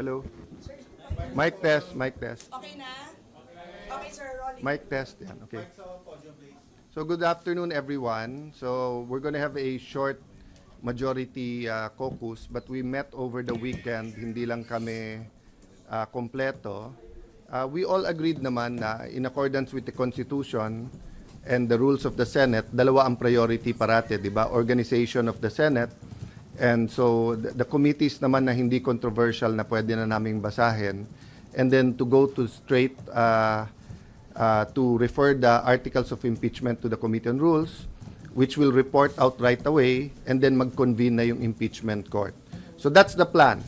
Hello. Mic test, mic test. Okay na? Okay, sir, rolling. Mic test, yan, okay. So good afternoon, everyone. So we're going to have a short majority caucus, but we met over the weekend, hindi lang kami kompleto. We all agreed naman na in accordance with the Constitution and the rules of the Senate, dalawa ang priority parate, di ba? Organization of the Senate. And so the committees naman na hindi controversial na pwede na naming basahin. And then to go to straight to refer the articles of impeachment to the Committee on Rules, which will report out right away, and then mag-convene na yung impeachment court. So that's the plan.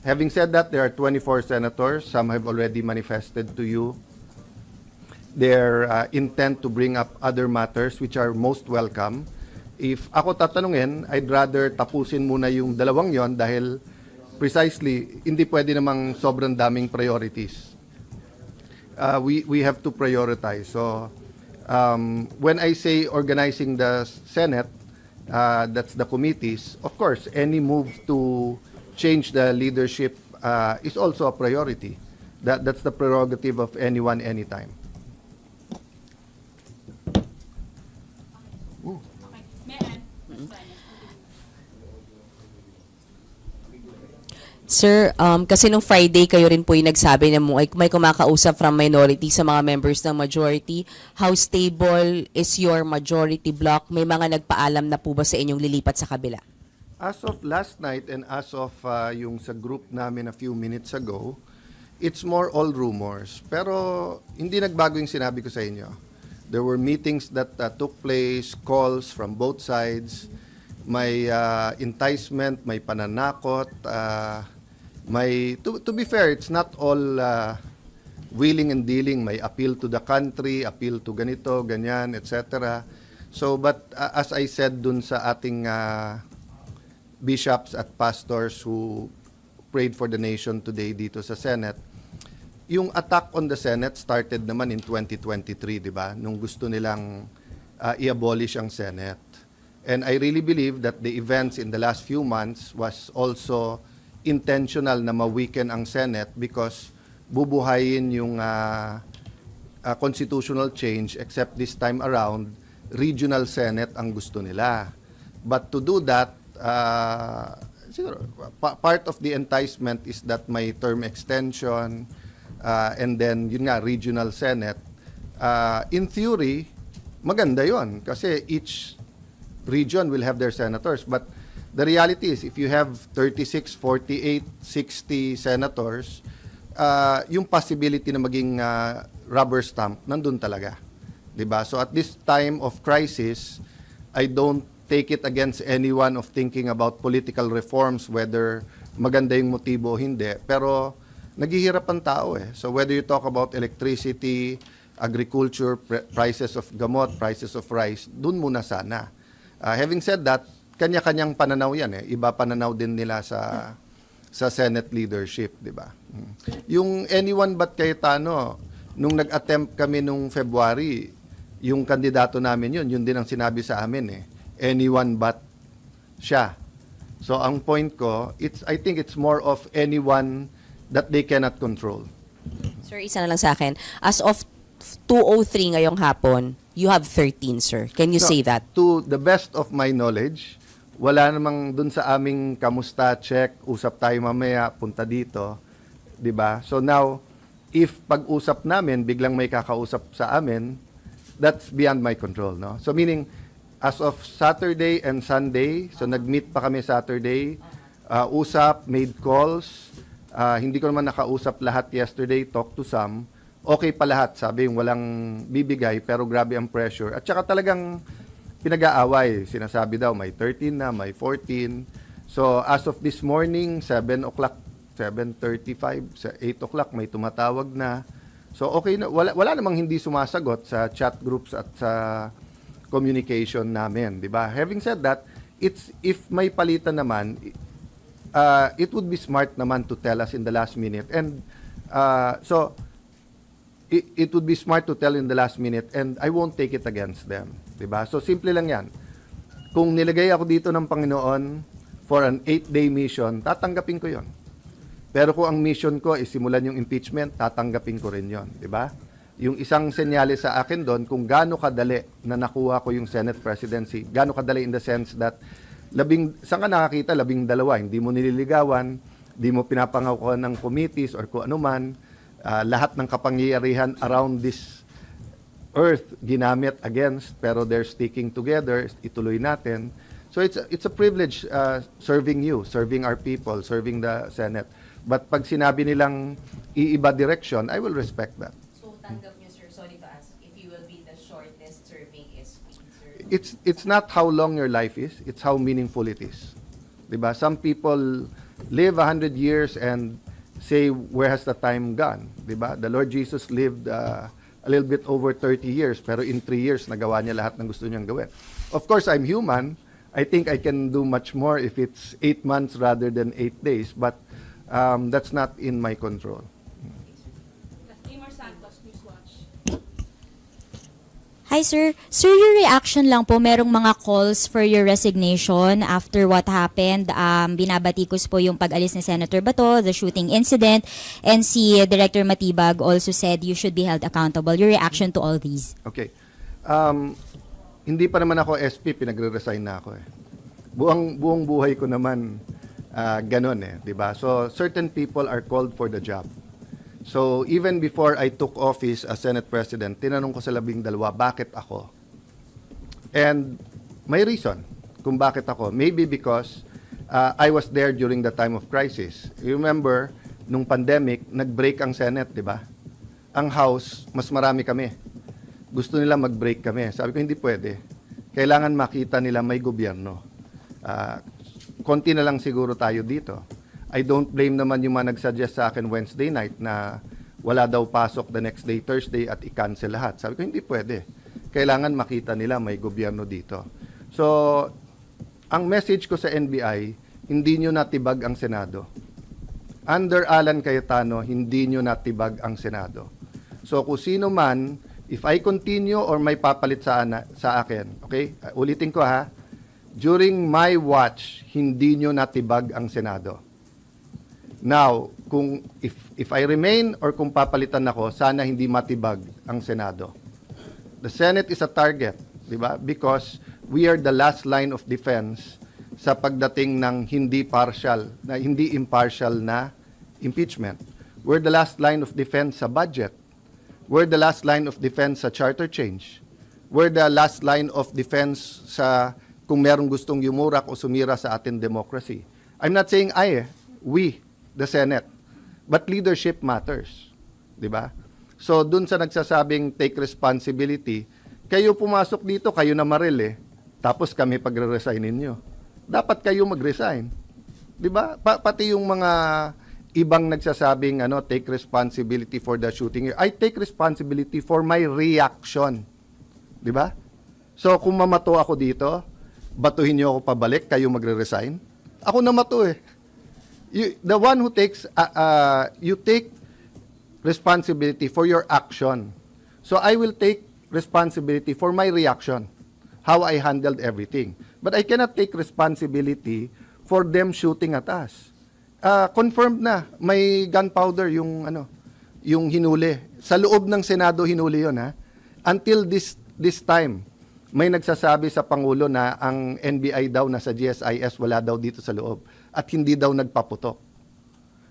Having said that, there are 24 senators. Some have already manifested to you their intent to bring up other matters which are most welcome. If ako tatanungin, I'd rather tapusin muna yung dalawang yon dahil precisely hindi pwede namang sobrang daming priorities. We have to prioritize. So when I say organizing the Senate, that's the committees, of course, any move to change the leadership is also a priority. That's the prerogative of anyone, anytime. Sir, kasi nung Friday kayo rin po yung nagsabi na may kumakausap from minority sa mga members ng majority. How stable is your majority block? May mga nagpaalam na po ba sa inyong lilipat sa kabila? As of last night and as of yung sa group namin a few minutes ago, it's more all rumors. Pero hindi nagbago yung sinabi ko sa inyo. There were meetings that took place, calls from both sides. May enticement, may pananakot, to be fair, it's not all wheeling and dealing. May appeal to the country, appeal to ganito, ganyan, etc. So, but as I said dun sa ating bishops at pastors who prayed for the nation today dito sa Senate, yung attack on the Senate started naman in 2023, di ba? Nung gusto nilang i-abolish ang Senate. And I really believe that the events in the last few months was also intentional na ma-weaken ang Senate because bubuhayin yung constitutional change, except this time around, regional Senate ang gusto nila. But to do that, siguro, part of the enticement is that may term extension, and then yun nga, regional Senate. In theory, maganda yon kasi each region will have their senators. But the reality is, if you have 36, 48, 60 senators, yung possibility na maging rubber stamp, nandun talaga. Diba? So at this time of crisis, I don't take it against anyone of thinking about political reforms, whether maganda yung motibo o hindi. Pero naghihirap ang tao eh. So whether you talk about electricity, agriculture, prices of gamot, prices of rice, dun muna sana. Having said that, kanya-kanyang pananaw yan eh. Iba pananaw din nila sa Senate leadership, di ba? Yung anyone but Cayetano, nung nag-attempt kami nung February, yung kandidato namin yun din ang sinabi sa amin eh. Anyone but siya. So ang point ko, I think it's more of anyone that they cannot control. Sir, isa na lang sa akin. As of 2:03 ngayong hapon, you have 13, sir. Can you say that? To the best of my knowledge, wala namang dun sa aming kamusta, check, usap tayo mamaya, punta dito, 'di ba? So now, if pag-usap namin biglang may kakausap sa amin, that's beyond my control, no? So meaning as of Saturday and Sunday, so nag-meet pa kami Saturday, usap, made calls, hindi ko naman nakausap lahat yesterday, talk to some. Okay pa lahat, sabi yung walang bibigay pero grabe ang pressure. At saka talagang pinag-aaway. Sinasabi daw may 13 na, may 14. So as of this morning, 7 o'clock, 7:35, sa 8 o'clock may tumatawag na. So okay na, wala namang hindi sumasagot sa chat groups at sa communication namin, di ba? Having said that, if may palitan naman, it would be smart naman to tell us in the last minute. And so it would be smart to tell in the last minute, and I won't take it against them. Diba? So, simple lang yan. Kung nilagay ako dito ng Panginoon for an 8-day mission, tatanggapin ko yon. Pero kung ang mission ko is simulan yung impeachment, tatanggapin ko rin yon, di ba? Yung isang senyales sa akin doon, kung gaano kadali na nakuha ko yung Senate presidency, gaano kadali in the sense that, saan ka nakakita, 12, hindi mo nililigawan, hindi mo pinapangako ng committees or kung ano man, lahat ng kapangyarihan around this earth ginamit against, pero they're sticking together, ituloy natin. So it's a privilege serving you, serving our people, serving the Senate. But pag sinabi nilang iiba direction, I will respect that. So tanggap niyo, sir, sorry to ask, if you will be the shortest serving SP, sir? It's not how long your life is, it's how meaningful it is. Diba? Some people live 100 years and say, where has the time gone? Diba? The Lord Jesus lived a little bit over 30 years, pero in 3 years, nagawa niya lahat ng gusto niyang gawin. Of course, I'm human. I think I can do much more if it's 8 months rather than 8 days, but that's not in my control. Amor Santos, Newswatch. Hi sir. Sir, your reaction lang po, merong mga calls for your resignation after what happened. Binabatikos po yung pag-alis ni Senator Bato, the shooting incident, and si Director Matibag also said you should be held accountable. Your reaction to all these? Okay. Hindi pa naman ako SP, pinagre-resign na ako eh. Buong buhay ko naman ganon eh, di ba? So certain people are called for the job. So even before I took office as Senate President, tinanong ko sa 12, bakit ako? And may reason kung bakit ako. Maybe because I was there during the time of crisis. You remember, nung pandemic, nag-break ang Senate, di ba? Ang House, mas marami kami. Gusto nila mag-break kami. Sabi ko, hindi pwede. Kailangan makita nila may gobyerno. Konti na lang siguro tayo dito. I don't blame naman yung mga nagsuggest sa akin Wednesday night na wala daw pasok the next day, Thursday, at i-cancel lahat. Sabi ko, hindi pwede. Kailangan makita nila may gobyerno dito. So, ang message ko sa NBI, hindi nyo natibag ang Senado. Under Alan Cayetano, hindi nyo natibag ang Senado. So, kung sino man, if I continue or may papalit sa akin, okay? Ulitin ko ha, during my watch, hindi nyo natibag ang Senado. Now, kung if I remain or kung papalitan ako, sana hindi matibag ang Senado. The Senate is a target, di ba? Because we are the last line of defense sa pagdating ng hindi impartial na impeachment. We're the last line of defense sa budget. We're the last line of defense sa charter change. We're the last line of defense sa kung merong gustong yumurak o sumira sa ating democracy. I'm not saying we, the Senate. But leadership matters. Di ba? So, dun sa nagsasabing take responsibility, kayo pumasok dito, kayo na maril eh. Tapos kami pagre-resign ninyo. Dapat kayo mag-resign. Di ba? Pati yung mga ibang nagsasabing take responsibility for the shooting. I take responsibility for my reaction. Di ba? So, kung mamato ako dito, batuhin niyo ako pabalik, kayo magre-resign. Ako na mato eh. The one who takes, you take responsibility for your action. So I will take responsibility for my reaction, how I handled everything. But I cannot take responsibility for them shooting at us. Confirmed na, may gunpowder yung hinuli. Sa loob ng Senado hinuli yon ha. Until this time, may nagsasabi sa Pangulo na ang NBI daw nasa GSIS, wala daw dito sa loob at hindi daw nagpaputok.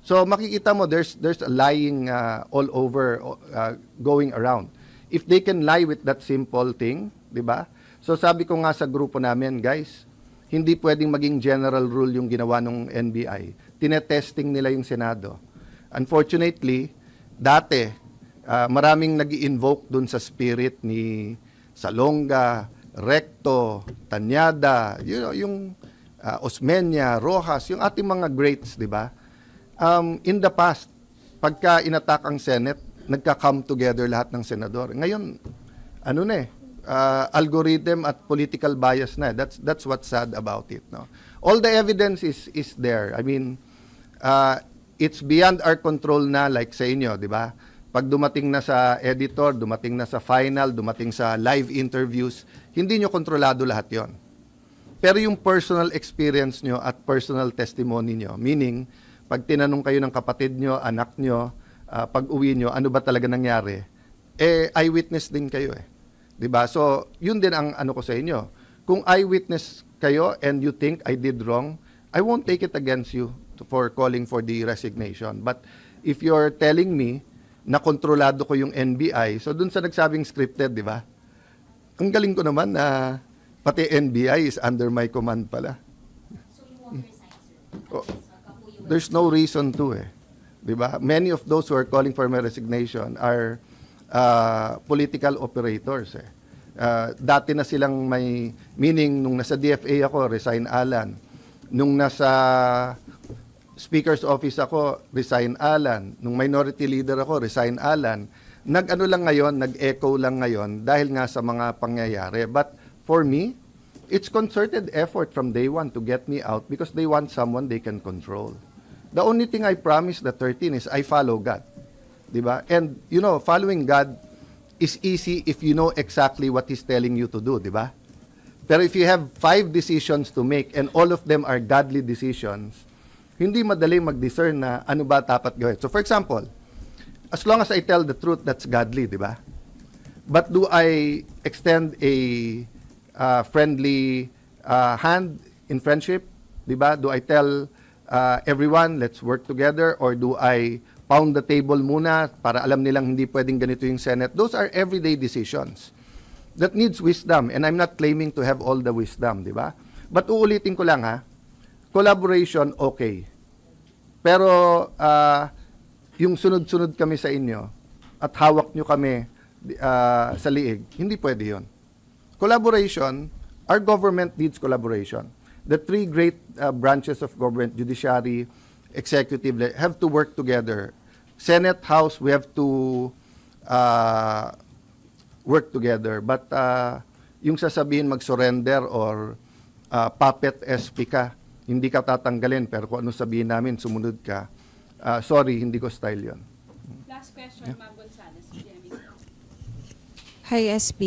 So makikita mo there's a lying all over going around. If they can lie with that simple thing, 'di ba? So sabi ko nga sa grupo namin, guys, hindi pwedeng maging general rule yung ginawa ng NBI. Tinetesting nila yung Senado. Unfortunately, dati maraming nag-i-invoke dun sa spirit ni Salonga, Recto, Tanyada, yung Osmeña, Rojas, yung ating mga greats, di ba? In the past, pagka inattack ang Senate, nagka-come together lahat ng senador. Ngayon, algorithm at political bias na. That's what's sad about it. No? All the evidence is there. I mean, it's beyond our control na, like sa inyo, di ba? Pag dumating na sa editor, dumating na sa final, dumating sa live interviews, hindi nyo kontrolado lahat yon. Pero yung personal experience nyo at personal testimony nyo, meaning, pag tinanong kayo ng kapatid nyo, anak nyo, pag uwi nyo, ano ba talaga nangyari? Eyewitness din kayo eh. 'Di ba? So, yun din ang ano ko sa inyo. Kung eyewitness kayo and you think I did wrong, I won't take it against you for calling for the resignation. But if you're telling me na kontrolado ko yung NBI, so dun sa nagsabing scripted, 'di ba? Ang galing ko naman na pati NBI is under my command pala. Oh, there's no reason to eh. 'Di ba? Many of those who are calling for my resignation are political operators eh. Dati na silang may meaning nung nasa DFA ako, resign Alan. Nung nasa Speaker's Office ako, resign Alan. Nung minority leader ako, resign Alan. Nag-ano lang ngayon, nag-echo lang ngayon dahil nga sa mga pangyayari. But for me, it's concerted effort from day one to get me out because they want someone they can control. The only thing I promised the 13 is I follow God. Diba? And, you know, following God is easy if you know exactly what He's telling you to do, diba? Pero if you have 5 decisions to make and all of them are godly decisions, hindi madali mag-discern na ano ba dapat gawin. So, for example, as long as I tell the truth, that's godly, diba? But do I extend a friendly hand in friendship? Diba? Do I tell everyone, let's work together? Or do I pound the table muna para alam nilang hindi pwedeng ganito yung Senate? Those are everyday decisions that needs wisdom. And I'm not claiming to have all the wisdom, diba? But uulitin ko lang ha, collaboration, okay. Pero yung sunod-sunod kami sa inyo at hawak nyo kami sa liig, hindi pwede yun. Collaboration, our government needs collaboration. The 3 great branches of government, judiciary, executive, have to work together. Senate, House, we have to work together. But yung sasabihin mag-surrender or puppet SP ka, hindi ka tatanggalin, pero kung ano sabihin namin, sumunod ka. Sorry, hindi ko style yon. Last question, Ma'am Gonzales. Jenny. Hi, SP.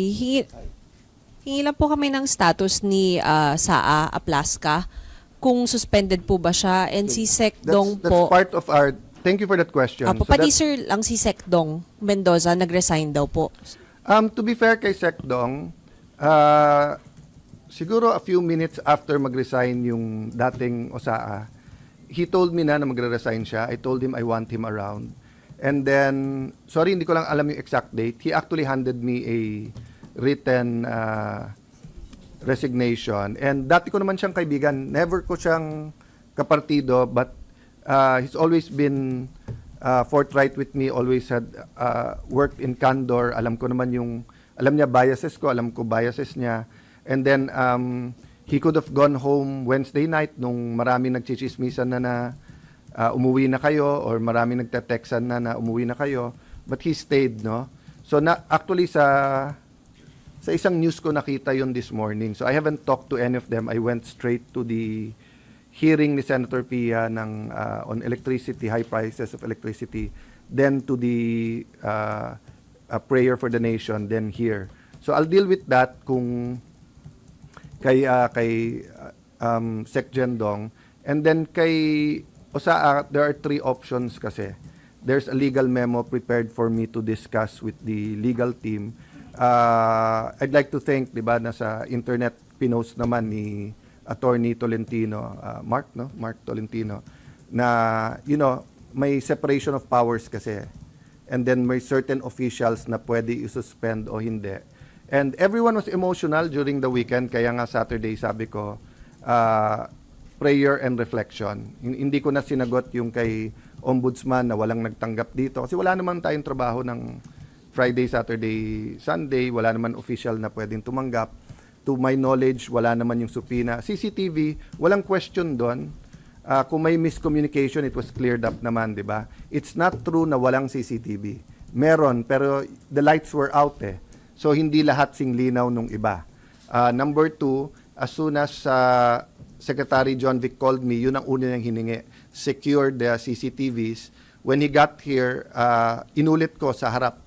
Hingi lang po kami ng status ni Saa Aplaska kung suspended po ba siya and si Secdong That's po. part of our, thank you for that question. Apo, So pati that's- sir lang si Secdong Mendoza nag-resign daw po. To be fair kay Secdong, siguro a few minutes after mag-resign yung dating Osaa, he told me na magre-resign siya. I told him I want him around. And then, sorry, hindi ko lang alam yung exact date. He actually handed me a written resignation. And dati ko naman siyang kaibigan. Never ko siyang kapartido, but he's always been forthright with me, always had worked in candor. Alam ko naman alam niya biases ko, alam ko biases niya. And then, he could have gone home Wednesday night nung marami nagchichismisan na umuwi na kayo or marami nagte-textan na umuwi na kayo. But he stayed, no? So, actually sa isang news ko nakita yun this morning. So, I haven't talked to any of them. I went straight to the hearing ni Senator Pia on electricity, high prices of electricity, then to the prayer for the nation, then here. So, I'll deal with that kung kay Sec Jendong. And then kay Osaa, there are 3 options kasi. There's a legal memo prepared for me to discuss with the legal team. I'd like to thank, di ba, nasa internet pinost naman ni Attorney Tolentino, Mark Tolentino, na, you know, may separation of powers kasi. And then may certain officials na pwede i-suspend o hindi. And everyone was emotional during the weekend, kaya nga Saturday sabi ko, prayer and reflection. Hindi ko na sinagot yung kay Ombudsman na walang nagtanggap dito. Kasi wala naman tayong trabaho ng Friday, Saturday, Sunday. Wala naman official na pwedeng tumanggap. To my knowledge, wala naman yung supina. CCTV, walang question doon. Kung may miscommunication, it was cleared up naman, di ba? It's not true na walang CCTV. Meron, pero the lights were out eh. So, hindi lahat singlinaw nung iba. Number 2, as soon as Secretary John Vic called me, yun ang una niyang hiningi. Secure the CCTVs. When he got here, inulit ko sa harap.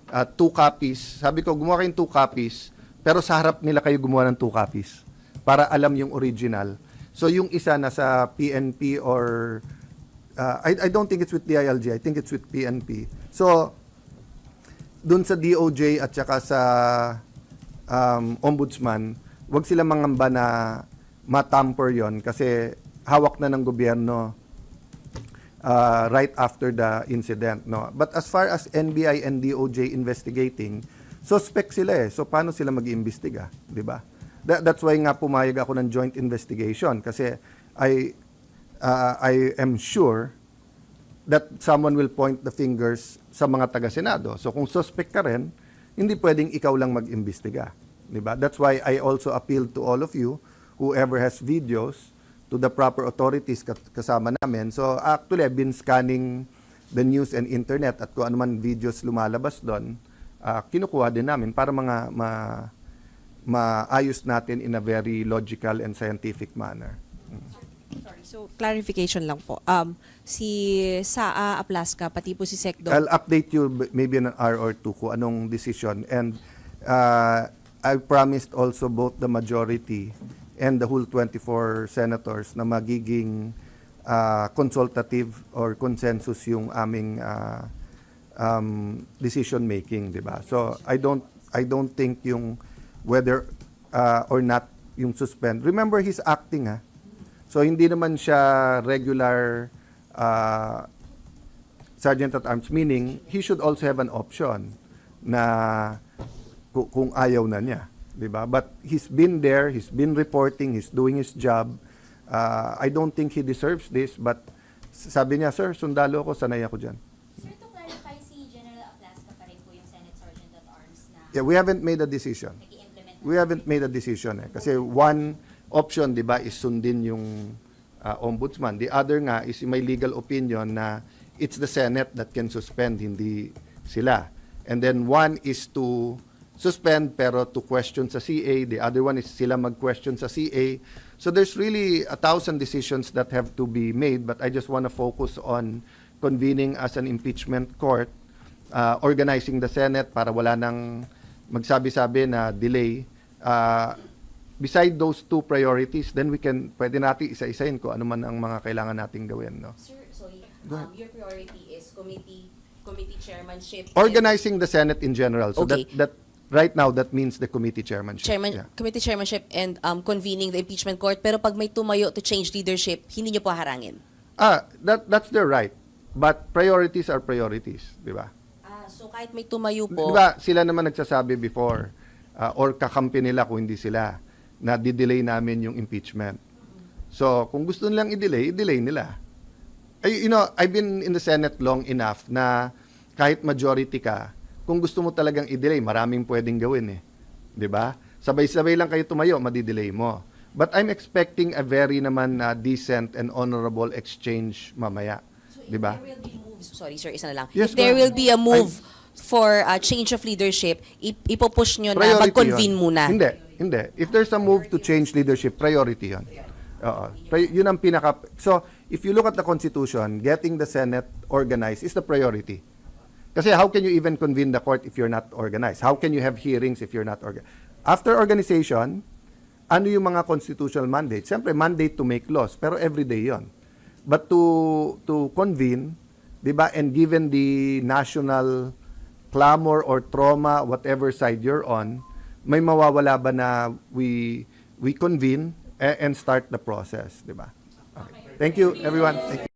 2 copies. Sabi ko, gumawa kayong 2 copies, pero sa harap nila kayo gumawa ng 2 copies para alam yung original. So, yung isa nasa PNP or I don't think it's with DILG. I think it's with PNP. So, dun sa DOJ at saka sa ombudsman, wag sila mangamba na matamper yon kasi hawak na ng gobyerno right after the incident. No? But as far as NBI and DOJ investigating, suspect sila eh. So, paano sila mag-iimbestiga? Di ba? That's why nga pumayag ako ng joint investigation kasi I am sure that someone will point the fingers sa mga taga-Senado. So kung suspect ka rin, hindi pwedeng ikaw lang mag-imbestiga. Diba? That's why I also appeal to all of you, whoever has videos, to the proper authorities kasama namin. So actually, I've been scanning the news and internet at kung ano man videos lumalabas doon, kinukuha din namin para maayos natin in a very logical and scientific manner. Sorry, so clarification lang po. Si SAA, Aplaska, pati po si SecDo. I'll update you maybe in an hour or two kung anong decision. And I promised also both the majority and the whole 24 senators na magiging consultative or consensus yung aming decision making, di ba? So I don't think yung whether or not yung suspend. Remember, he's acting, ha? So hindi naman siya regular sergeant at arms, meaning he should also have an option na kung ayaw na niya, 'di ba? But he's been there, he's been reporting, he's doing his job. I don't think he deserves this, but sabi niya, sir, sundalo ako, sanay ako diyan. Sir, to clarify, si General Aplaska pa rin po yung Senate Sergeant at Arms na Yeah, we haven't made a decision. nag-i-implement. We haven't made a decision eh. Kasi one option, di ba, is sundin yung ombudsman. The other nga is may legal opinion na it's the Senate that can suspend, hindi sila. And then one is to suspend pero to question sa CA. The other one is sila mag-question sa CA. So there's really 1,000 decisions that have to be made, but I just want to focus on convening as an impeachment court, organizing the Senate para wala nang magsabi-sabi na delay. Beside those two priorities, then pwede natin isa-isahin ko ano man ang mga kailangan nating gawin, no? Sir, sorry. Your priority is committee chairmanship. Organizing the Senate in general. So Okay. that right now that means the committee chairmanship. Yeah. Committee chairmanship and convening the impeachment court. Pero pag may tumayo to change leadership, hindi niyo po harangin. That's their right. But priorities are priorities, di ba? So kahit may tumayo Di po, ba sila naman nagsasabi before or kakampi nila kung hindi sila na di-delay namin yung impeachment. So, kung gusto nilang i-delay nila. I've been in the Senate long enough na kahit majority ka, kung gusto mo talagang i-delay, maraming pwedeng gawin eh. 'Di ba? Sabay-sabay lang kayo tumayo, madi-delay mo. But I'm expecting a very naman decent and honorable exchange mamaya. 'Di ba? there will be moves. Sorry sir, isa na lang. Yes, If there ma'am. will be a move for a change of leadership, ipopush nyo na Priority mag-convene yun. muna. Hindi. If there's a move to change leadership, priority yun. Oo. Yun ang pinaka... So, if you look at the Constitution, getting the Senate organized is the priority. Kasi how can you even convene the court if you're not organized? How can you have hearings if you're not organized? After organization, ano yung mga constitutional mandates? Siyempre, mandate to make laws, pero everyday yon. But to convene, di ba, and given the national clamor or trauma, whatever side you're on, may mawawala ba na we convene and start the process, di ba? Okay. Thank you, everyone. Thank you.